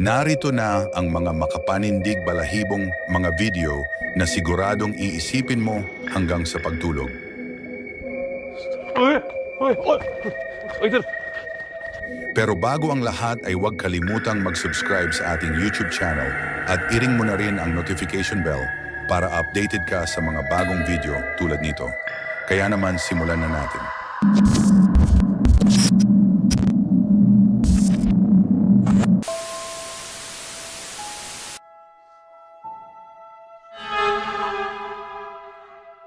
Narito na ang mga makapanindig balahibong mga video na siguradong iisipin mo hanggang sa pagtulog. Pero bago ang lahat ay huwag kalimutang mag-subscribe sa ating YouTube channel at i-ring mo na rin ang notification bell para updated ka sa mga bagong video tulad nito. Kaya naman simulan na natin.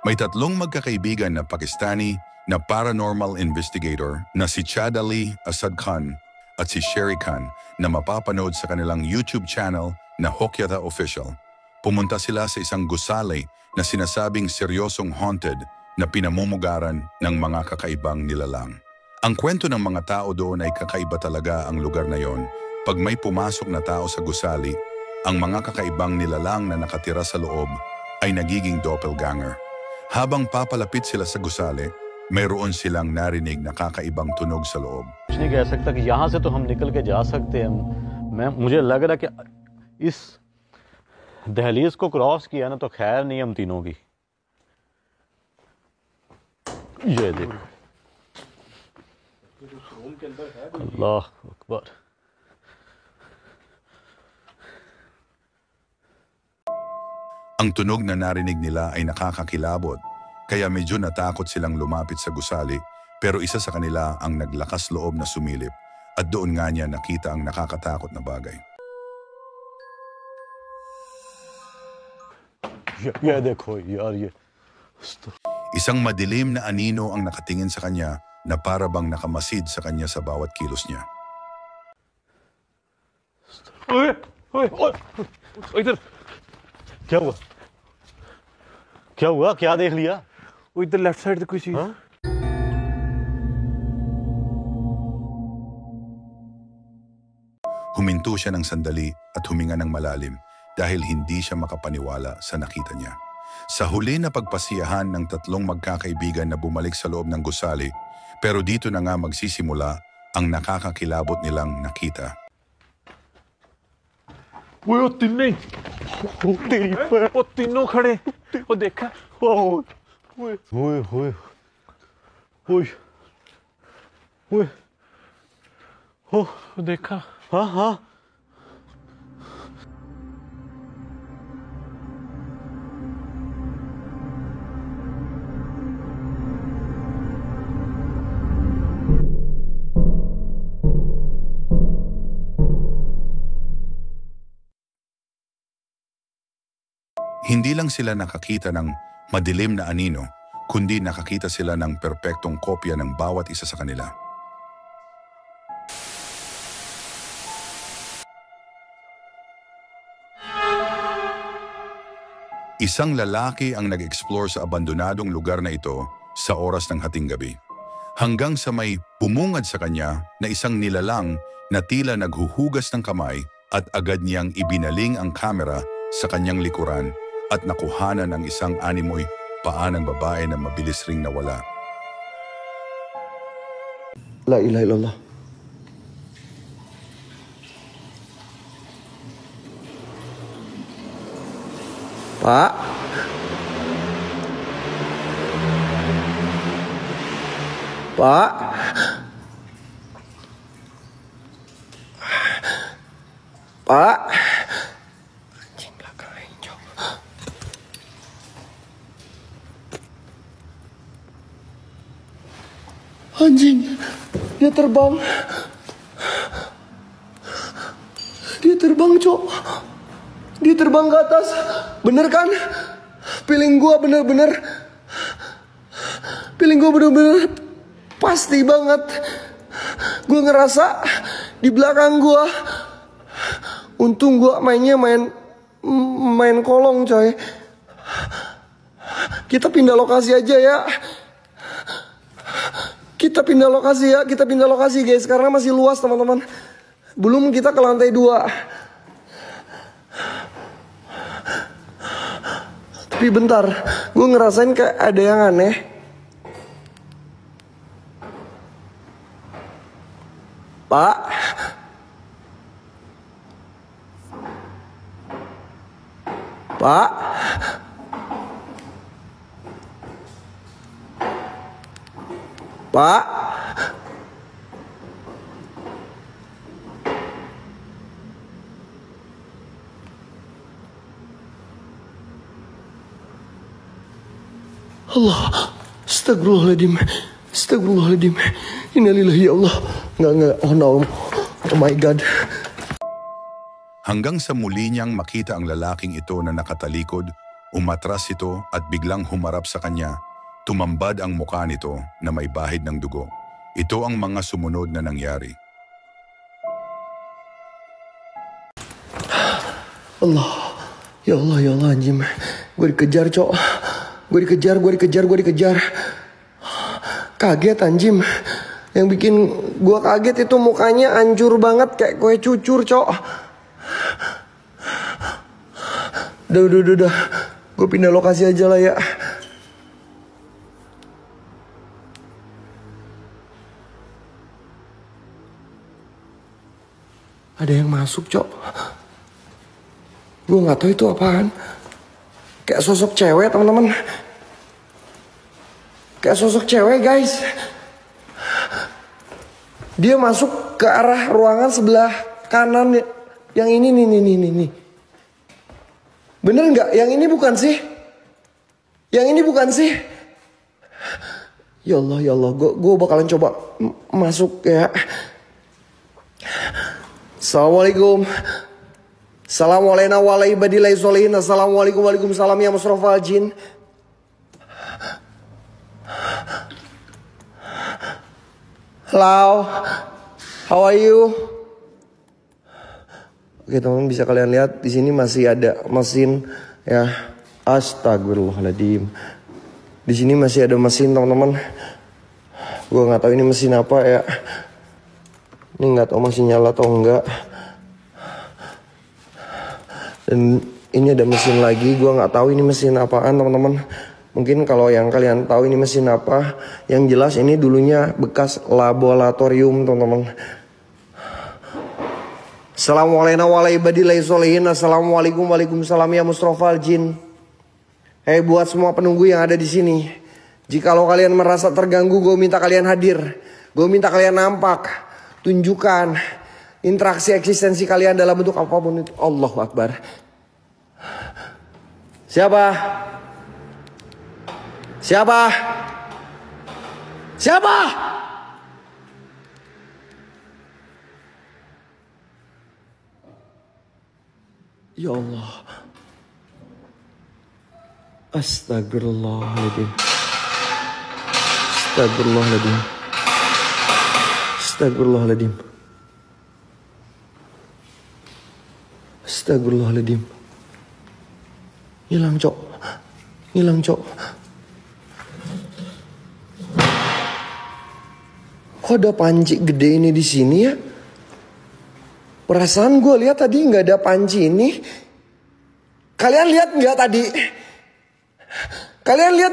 May tatlong magkakaibigan na Pakistani na paranormal investigator na si Chad Ali Asad Khan at si Sherry Khan na mapapanood sa kanilang YouTube channel na Hokyata Official. Pumunta sila sa isang gusali na sinasabing seryosong haunted na pinamumugaran ng mga kakaibang nilalang. Ang kwento ng mga tao doon ay kakaiba talaga ang lugar na yon. Pag may pumasok na tao sa gusali, ang mga kakaibang nilalang na nakatira sa loob ay nagiging doppelganger. Habang papalapit sila sa gusali, mayroon silang narinig na kakaibang tunog sa loob. कुछ नहीं कह सकता कि यहाँ से तो हम निकल के जा सकते हैं। मुझे लग रहा कि इस दहलीज को क्रॉस किया ना तो खैर नहीं हम तीनों की। ये देखो, अल्लाह Akbar. Ang tunog na narinig nila ay nakakakilabot, kaya medyo natakot silang lumapit sa gusali, pero isa sa kanila ang naglakas loob na sumilip at doon nga niya nakita ang nakakatakot na bagay. ये देखो यार, ये Isang madilim na anino ang nakatingin sa kanya na para bang nakamasid sa kanya sa bawat kilos niya. इधर क्या हुआ? क्या हुआ? क्या देख लिया? वो इधर लेफ्ट साइड से कोई चीज। Huminto siya ng sandali at huminga ng malalim dahil hindi siya makapaniwala sa nakita niya. Sa huli na pagpasiyahan ng tatlong magkakaibigan na bumalik sa loob ng gusali, pero dito na nga magsisimula ang nakakakilabot nilang nakita. वो तीनों ही, वो तीनों खड़े, वो देखा, ओए ओए ओए ओए ओए वो देखा। हाँ हाँ Hindi lang sila nakakita ng madilim na anino, kundi nakakita sila ng perpektong kopya ng bawat isa sa kanila. Isang lalaki ang nag-explore sa abandonadong lugar na ito sa oras ng hating gabi. Hanggang sa may bumungad sa kanya na isang nilalang na tila naghuhugas ng kamay at agad niyang ibinaling ang kamera sa kanyang likuran at nakuhanan ang isang animoy paa ng babae na mabilis ring nawala. La ilaha illallah. Pak. Pak. Pak. Anjing belakang hijau. Anjing, dia terbang. Dia terbang, Cok. Dia terbang ke atas. Bener kan? Feeling gua bener-bener pasti banget. Gua ngerasa di belakang gua. Untung gua main kolong, coy. Kita pindah lokasi aja ya. Kita pindah lokasi guys, karena masih luas teman-teman. Belum kita ke lantai 2. Tapi bentar, gue ngerasain kayak ada yang aneh. Pak. Pak. Pak. Allah, astagfirullahaladzim, astagfirullahaladzim. Innalillahi ya Allah. Enggak, oh no, oh my God. Hanggang sa muli niyang makita ang lalaking ito na nakatalikod, umatras ito at biglang humarap sa kanya. Tumambad ang mukha nito na may bahid ng dugo. Ito ang mga sumunod na nangyari. Allah, ya Allah anjim. Gue dikejar, Cok. Gue dikejar. Kaget anjim. Yang bikin gue kaget itu mukanya hancur banget kayak kue cucur, Cok. Udah. Gue pindah lokasi aja lah ya. Ada yang masuk, Cok. Gue gak tahu itu apaan. Kayak sosok cewek, teman-teman. Kayak sosok cewek, guys. Dia masuk ke arah ruangan sebelah kanan. Yang ini nih. Bener nggak? Yang ini bukan sih? Yang ini bukan sih? Ya Allah. Gue bakalan coba masuk ya. Assalamualaikum. Assalamualaikum warahmatullahi wabarakatuh. Assalamualaikum waalaikumsalam ya musrofal jin. Hello, how are you? Oke teman-teman, bisa kalian lihat di sini masih ada mesin ya. Astagfirullahaladzim. Di sini masih ada mesin teman-teman. Gue nggak tahu ini mesin apa ya. Ini nggak tahu masih nyala atau enggak. Dan ini ada mesin lagi. Gue nggak tahu ini mesin apaan teman-teman. Mungkin kalau yang kalian tahu ini mesin apa. Yang jelas ini dulunya bekas laboratorium teman-teman. Assalamualaikum waalaikumsalam ya musrofal jin. Hei buat semua penunggu yang ada di sini. Jikalau kalian merasa terganggu, gue minta kalian hadir. Gue minta kalian nampak. Tunjukkan interaksi eksistensi kalian dalam bentuk apapun itu. Allahu Akbar. Siapa? Ya Allah. Astagfirullahaladzim. Hilang, Cok. Kok ada panci gede ini di sini ya? Perasaan gue lihat tadi nggak ada panci ini. Kalian lihat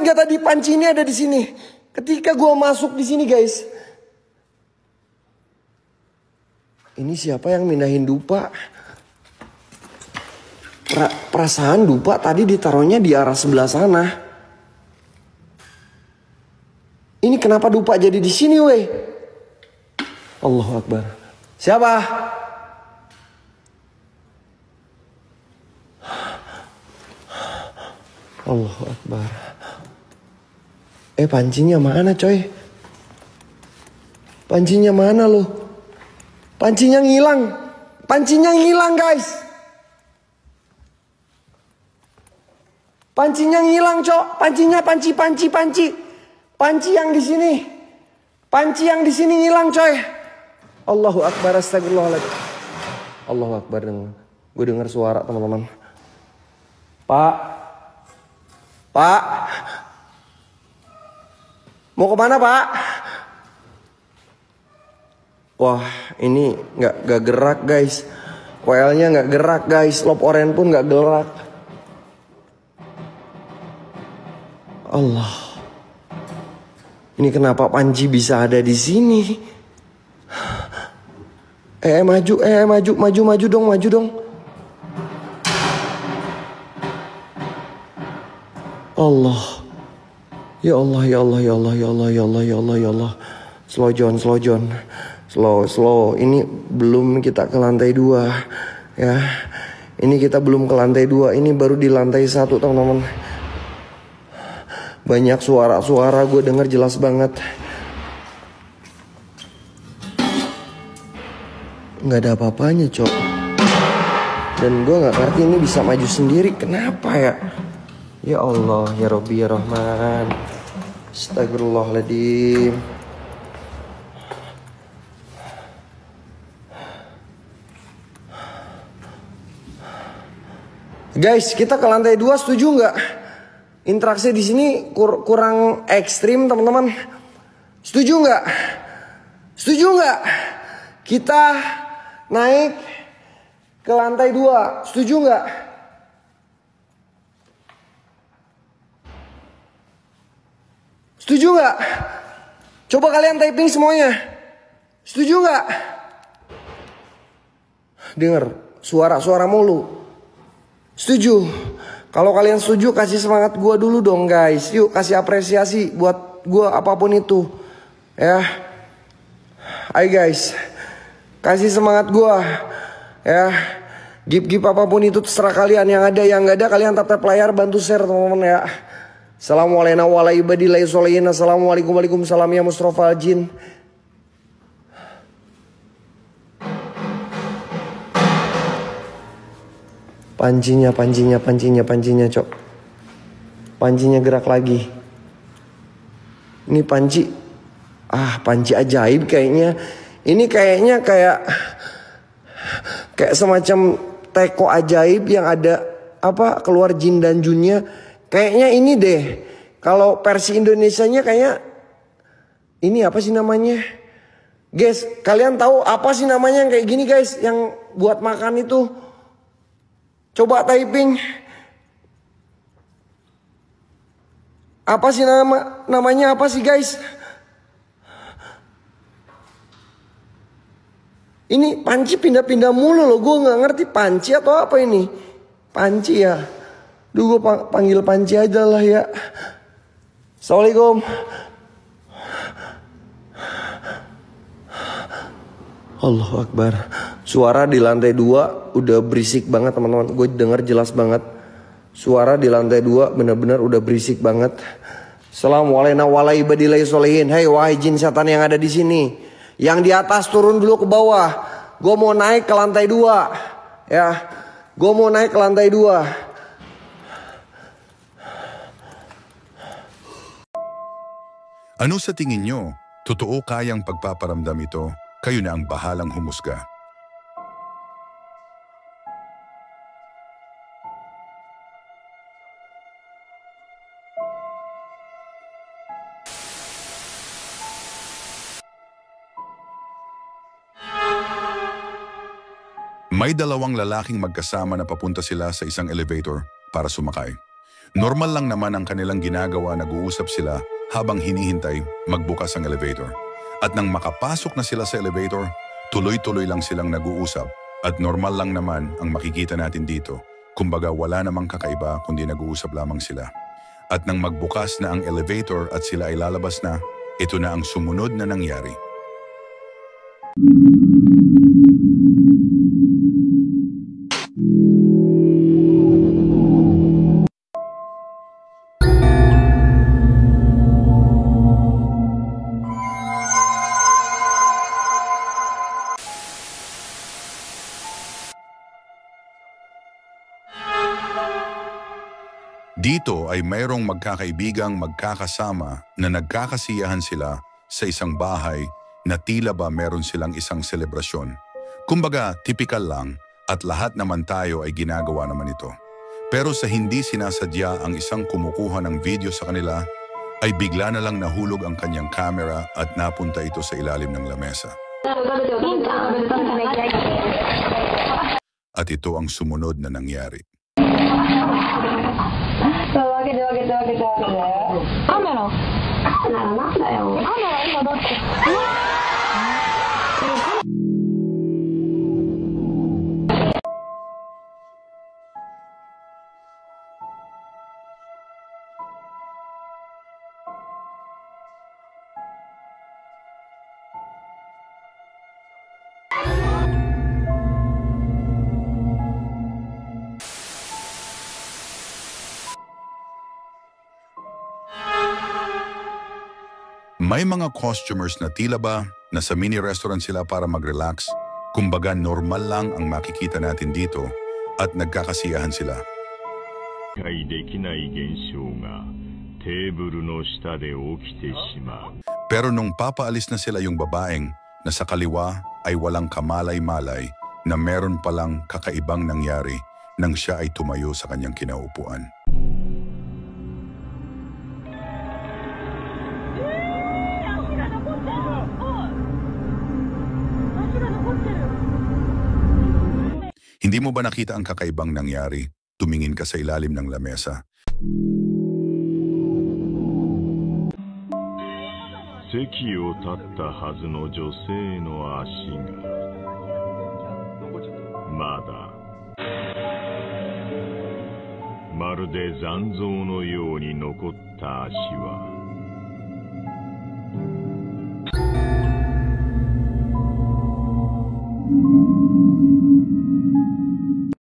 nggak tadi? Panci ini ada di sini? Ketika gue masuk di sini, guys. Ini siapa yang mindahin dupa? Perasaan dupa tadi ditaruhnya di arah sebelah sana. Ini kenapa dupa jadi di sini, weh? Allahu Akbar. Siapa? Allahu Akbar. Pancinya mana, coy? Pancinya mana lo? Pancinya ngilang, guys. Pancinya ngilang, Cok. Panci yang di sini. Panci yang di sini ngilang, coy. Allahu Akbar, astagfirullahaladzim. Allahu Akbar. Gue dengar suara, teman-teman. Pak. Mau kemana, Pak? Wah, ini nggak gerak, guys. WL-nya nggak gerak, guys. Lob oren pun nggak gerak. Allah. Ini kenapa Panji bisa ada di sini? Maju dong. Allah. Ya Allah, ya Allah, ya Allah, ya Allah, ya Allah, ya Allah, ya Allah. Slow John, slow John. Slow. Ini belum kita ke lantai 2 ya. Ini kita belum ke lantai 2. Ini baru di lantai 1 teman-teman. Banyak suara-suara gue denger jelas banget. Nggak ada apa-apanya, Cok. Dan gue nggak ngerti ini bisa maju sendiri. Kenapa ya? Ya Allah, ya Rabbi, ya Rahman. Astagfirullahaladzim. Guys, kita ke lantai 2, setuju nggak? Interaksi di sini kurang ekstrim, teman-teman. Setuju nggak? Setuju nggak? Kita naik ke lantai 2, setuju nggak? Setuju nggak? Coba kalian typing semuanya. Setuju nggak? Dengar suara-suara mulu. Setuju? Kalau kalian setuju kasih semangat gue dulu dong guys. Yuk kasih apresiasi buat gue apapun itu. Ya. Ayo guys. Kasih semangat gue. Ya. Gip apapun itu terserah kalian. Yang ada yang gak ada kalian tap layar, bantu share teman-teman ya. Assalamualaikum warahmatullahi wabarakatuh. Assalamualaikum waalaikumsalam ya Mustafa Jin. Pancinya, Cok. Pancinya gerak lagi. Ini panci. Panci ajaib kayaknya. Ini kayaknya kayak semacam teko ajaib yang ada keluar jin dan junnya. Kayaknya ini deh. Kalau versi Indonesianya kayak ini apa sih namanya? Guys, kalian tahu apa sih namanya yang kayak gini guys? Yang buat makan itu. Coba typing. Apa sih namanya apa sih guys? Ini panci pindah-pindah mulu loh. Gue gak ngerti panci atau apa ini. Panci ya. Duh gue panggil panci aja lah ya. Assalamualaikum. Allahu Akbar. Suara di lantai 2 udah berisik banget teman-teman. Gue denger jelas banget. Suara di lantai 2 benar-benar udah berisik banget. Assalamualaikum warahmatullahi wabarakatuh. Hei wahai jin setan yang ada di sini. Yang di atas turun dulu ke bawah. Gue mau naik ke lantai 2. Ya. Gue mau naik ke lantai 2. Ano sa tingin nyo? Totoo kayang pagpaparamdam ito? Kayo na ang bahalang humusga. May dalawang lalaking magkasama na papunta sila sa isang elevator para sumakay. Normal lang naman ang kanilang ginagawa, nag-uusap sila habang hinihintay magbukas ang elevator. At nang makapasok na sila sa elevator, tuloy-tuloy lang silang nag-uusap at normal lang naman ang makikita natin dito. Kumbaga wala namang kakaiba kundi nag-uusap lamang sila. At nang magbukas na ang elevator at sila ay lalabas na, ito na ang sumunod na nangyari. Dito ay mayroong magkakaibigang magkakasama na nagkakasiyahan sila sa isang bahay na tila ba meron silang isang selebrasyon. Kumbaga, typical lang at lahat naman tayo ay ginagawa naman ito. Pero sa hindi sinasadya ang isang kumukuha ng video sa kanila, ay bigla na lang nahulog ang kanyang camera at napunta ito sa ilalim ng lamesa. At ito ang sumunod na nangyari. May mga customers na tila ba nasa mini restaurant sila para mag-relax. Kumbaga normal lang ang makikita natin dito at nagkakasiyahan sila. 理解できない現象がテーブルの下で起きてしまう。 Pero nung papaalis na sila yung babaeng na sa kaliwa ay walang kamalay-malay na meron palang kakaibang nangyari nang siya ay tumayo sa kanyang kinaupuan. Hindi mo ba nakita ang kakaibang nangyari? Tumingin ka sa ilalim ng lamesa. 席を立ったはずの女性の足がまだまるで残像のように残った足は